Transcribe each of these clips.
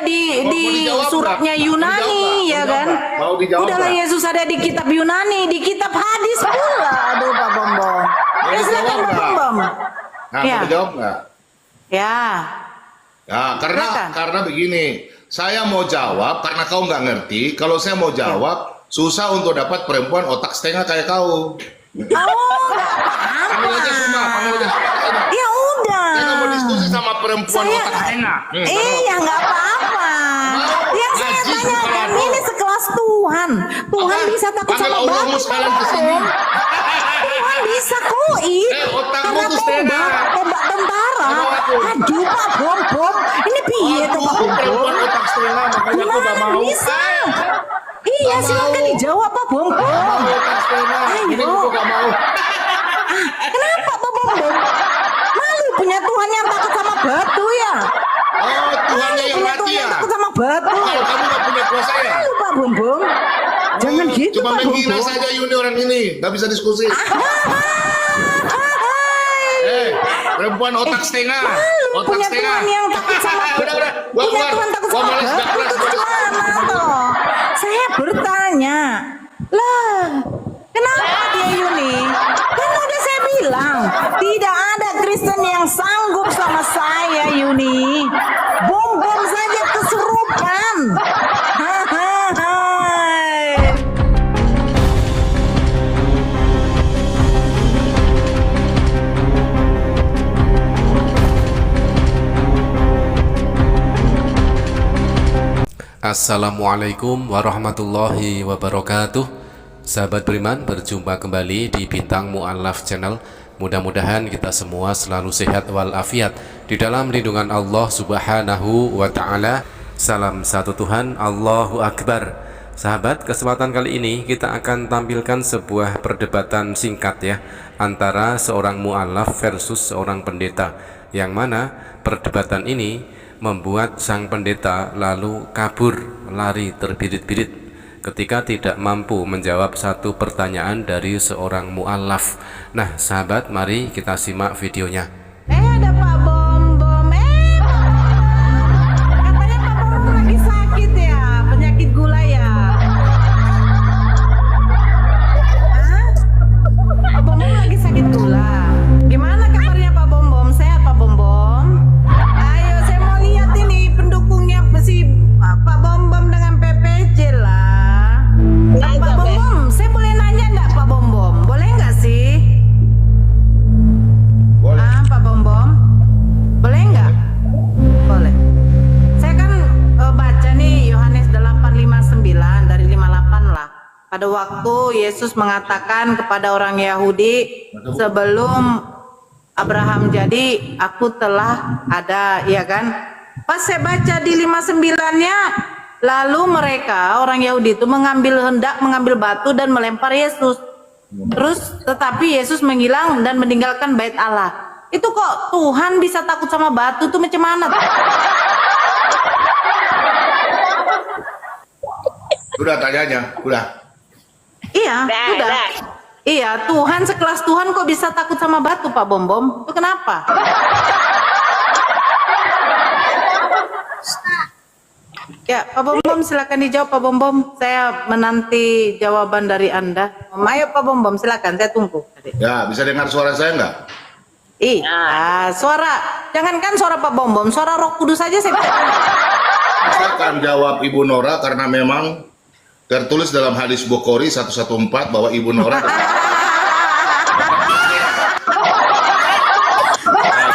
di suratnya Yunani, ya kan? Udahlah, Yesus ada di kitab Yunani, di kitab hadis pula. Aduh, Pak Bombom. Ya, silakan Pak Bombom. Nah, ya. Jawab nggak? Ya. Ya, karena begini, saya mau jawab karena kau nggak ngerti. Kalau saya mau jawab, susah untuk dapat perempuan otak setengah kayak kau. Oh, apa-apa. Panggil aja semua, panggil aja semua. Ya udah. Saya nggak mau diskusi sama perempuan otak setengah. Iya, nggak apa-apa. Yang saya tanyakan ini sekelas Tuhan. Tuhan bisa takut sama batu. Tuhan bisa koi. Otakmu tuh setengah. Tembak tentara. Aduh, Pak Bombom. Ini piye tuh Pak Bombom? Perempuan otak setengah, makanya aku nggak mau. Bisa. Iya, silakan dijawab Pak Bombom. Ayo. Kenapa Pak Bombom? Malu punya Tuhan yang takut sama batu ya? Oh, Tuhannya yang mati ya? Takut sama batu. Kalau kamu nggak punya kuasa ya? Malu Pak Bombom. Jangan gitu Cuma Pak menghina Bombom. saja Yuni orang ini, nggak bisa diskusi. Perempuan otak setengah. Otak punya setengah. Tuhan yang takut sama Udah. punya Tuhan takut sama batu. Saya bertanya, lah, kenapa dia Yuni? Kan udah saya bilang, tidak ada Kristen yang sanggup sama saya Yuni. Bom saja kesurupan. Assalamualaikum warahmatullahi wabarakatuh. Sahabat beriman, berjumpa kembali di Bintang Mu'allaf Channel. Mudah-mudahan kita semua selalu sehat walafiat di dalam lindungan Allah Subhanahu wa ta'ala. Salam satu Tuhan, Allahu Akbar. Sahabat, kesempatan kali ini kita akan tampilkan sebuah perdebatan singkat ya, antara seorang mu'allaf versus seorang pendeta, yang mana perdebatan ini membuat sang pendeta lalu kabur, lari terbirit-birit ketika tidak mampu menjawab satu pertanyaan dari seorang mu'allaf. Nah sahabat, mari kita simak videonya. Ada Pak Bombom. Katanya Pak Bombom lagi sakit ya, penyakit gula ya. Pak Bombom lagi sakit gula. Gimana kabarnya Pak Bombom? Sehat Pak Bombom? Ayo, saya mau lihat ini pendukungnya si Pak Bombom dengan PPJ lah. Pak Bombom, saya boleh nanya enggak Pak Bombom? Boleh enggak sih? Boleh. Pak Bombom, boleh nggak? Boleh. Saya kan baca nih Yohanes 8:59 dari 58 lah. Pada waktu Yesus mengatakan kepada orang Yahudi, sebelum Abraham jadi, aku telah ada, ya kan? Pas saya baca di 59-nya, lalu mereka orang Yahudi itu hendak mengambil batu dan melempar Yesus. Terus tetapi Yesus menghilang dan meninggalkan bait Allah. Itu kok Tuhan bisa takut sama batu tuh macam mana? Udah tanyanya, udah. Iya, udah. Iya, Tuhan sekelas Tuhan kok bisa takut sama batu Pak Bombom? Itu kenapa? Ya, Pak Bombom silakan dijawab Pak Bombom. Saya menanti jawaban dari Anda. Ayo Pak Bombom silakan, saya tunggu. Ya, bisa dengar suara saya nggak? Iya, suara, jangankan suara Pak Bombom, suara Roh Kudus saja saya. Saya akan jawab Ibu Nora karena memang tertulis dalam hadis Bukhari 114 bahwa Ibu Nora.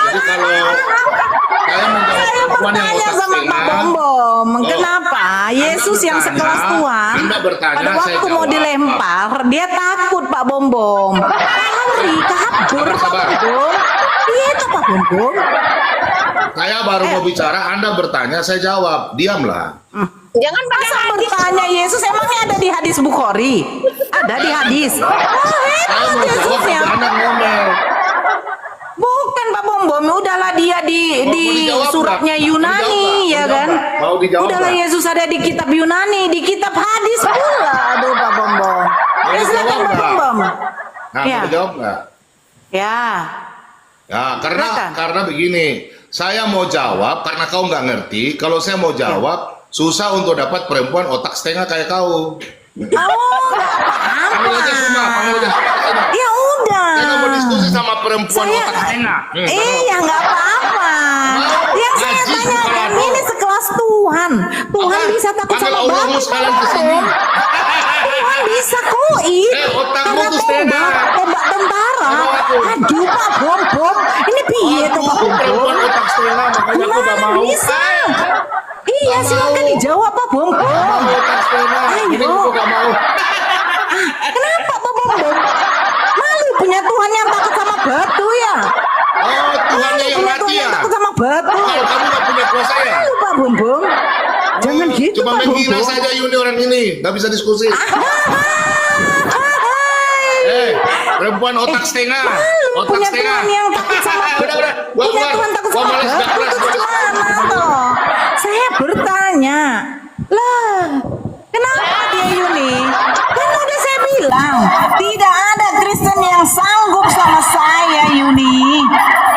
Jadi kalau saya menjawab perempuan yang otak sama Pak Bombom, kenapa Yesus yang sekelas Tuhan pada waktu mau dilempar dia takut Pak Bombom, lari kabur Pak Bombom. Iya itu Pak Bombom. Saya baru mau bicara, Anda bertanya, saya jawab, diamlah. Jangan masa bertanya Yesus emangnya ada di hadis Bukhari? Ada di hadis. Saya mau jawab, Anda ngomel. Bukan Pak Bombom, udahlah dia di suratnya Yunani, ya kan? Udahlah Yesus ada di kitab Yunani, di kitab hadis pula. Aduh Pak Bombom. Ya silakan Pak Bombom. Nah, mau jawab nggak? Ya. Ya, Silakan. karena begini, saya mau jawab karena kau nggak ngerti. Kalau saya mau jawab, susah untuk dapat perempuan otak setengah kayak kau. Oh, nggak Panggil aja semua, panggil aja. Ya udah. Saya nggak mau diskusi sama perempuan Saya- otak setengah. Iya, nggak apa-apa. Yang saya Najis tanyakan kepalamu. ini sekelas Tuhan. Tuhan Apa? bisa takut Panggil sama Allahmu batu, sekalian Pak ke sini. Bom. Tuhan bisa koin. Otakmu Karena tuh setengah. tembak tentara. Tahu aku. Aduh, Pak Bom. Ini piye tuh, Pak Aku Bom? perempuan otak setengah, makanya aku nggak Gimana mau. bisa? Iya, Nggak silakan mau. dijawab, Pak Bom. Nggak mau otak setengah. Ayo. Ini aku nggak mau. Kenapa, Pak Bom? Malu punya Tuhan yang takut sama batu ya? Oh, Tuhannya yang Punya mati Tuhan ya? yang takut sama batu. Kalau kamu nggak punya kuasa ya? Malu, Pak Bom. Jangan gitu, Cuma Pak Bom. menghina saja Yuni orang ini, nggak bisa diskusi. Perempuan otak setengah, otak Punya setengah. Tuhan yang takut sama Udah, gua punya keluar. Tuhan takut Gua sama males, nggak batu kelas, itu males. gimana toh? Saya bertanya, lah kenapa dia Yuni? Kan udah saya bilang tidak ada Kristen yang sanggup sama saya Yuni.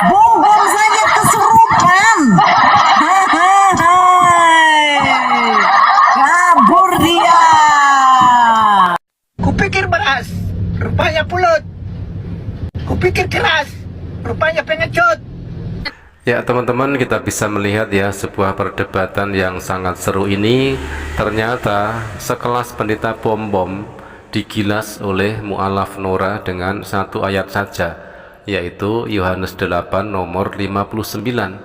Bom saja kesurupan. Kabur dia. Kupikir beras, rupanya pulut. Kupikir keras, rupanya pengecut. Ya teman-teman, kita bisa melihat ya sebuah perdebatan yang sangat seru ini. Ternyata sekelas pendeta bom digilas oleh mu'alaf Nora dengan satu ayat saja, yaitu Yohanes 8 nomor 59.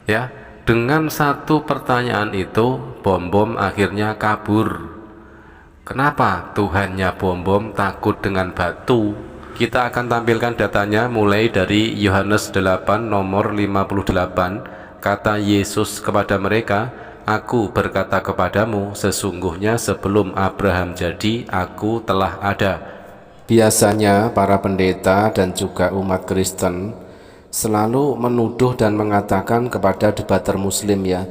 Ya, dengan satu pertanyaan itu bom akhirnya kabur. Kenapa Tuhannya bom takut dengan batu? Kita akan tampilkan datanya mulai dari Yohanes 8 nomor 58. Kata Yesus kepada mereka, "Aku berkata kepadamu, sesungguhnya sebelum Abraham jadi, aku telah ada." Biasanya para pendeta dan juga umat Kristen selalu menuduh dan mengatakan kepada debater muslim ya,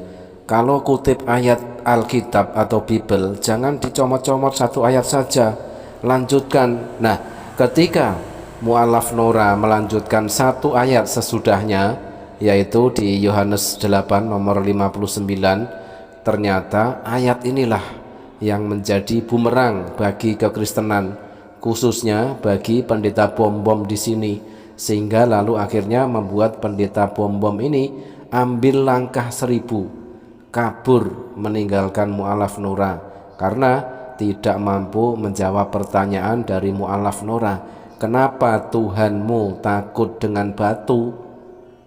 kalau kutip ayat Alkitab atau Bible, jangan dicomot-comot satu ayat saja, lanjutkan. Nah, ketika mu'alaf Nora melanjutkan satu ayat sesudahnya, yaitu di Yohanes 8 nomor 59, ternyata ayat inilah yang menjadi bumerang bagi kekristenan, khususnya bagi pendeta bom di sini, sehingga lalu akhirnya membuat pendeta bom ini ambil langkah 1000, kabur meninggalkan mu'alaf Nora karena tidak mampu menjawab pertanyaan dari mu'alaf Nora, kenapa Tuhanmu takut dengan batu?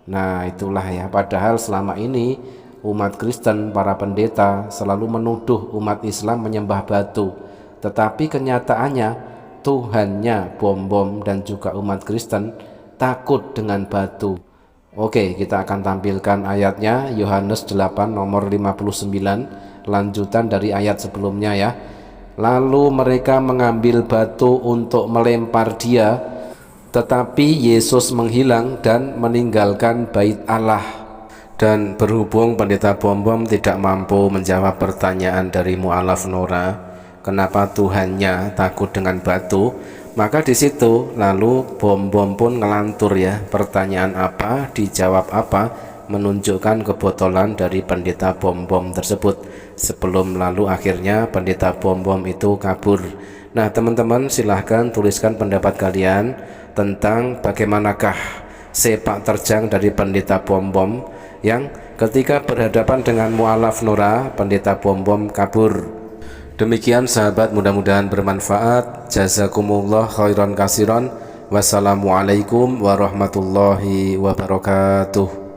Nah itulah ya, padahal selama ini umat Kristen, para pendeta selalu menuduh umat Islam menyembah batu, tetapi kenyataannya Tuhannya bom dan juga umat Kristen takut dengan batu. Oke, kita akan tampilkan ayatnya, Yohanes 8 nomor 59, lanjutan dari ayat sebelumnya ya. Lalu mereka mengambil batu untuk melempar dia, tetapi Yesus menghilang dan meninggalkan bait Allah. Dan berhubung pendeta bom tidak mampu menjawab pertanyaan dari mu'alaf Nora, kenapa Tuhannya takut dengan batu, maka di situ lalu bom pun ngelantur ya, pertanyaan apa dijawab apa, menunjukkan kebotolan dari pendeta bom tersebut, sebelum lalu akhirnya pendeta bom itu kabur. Nah teman-teman, silahkan tuliskan pendapat kalian tentang bagaimanakah sepak terjang dari pendeta bom yang ketika berhadapan dengan mu'alaf Nora, pendeta bom kabur. Demikian sahabat, mudah-mudahan bermanfaat. Jazakumullah khairan kasiran. Wassalamualaikum warahmatullahi wabarakatuh.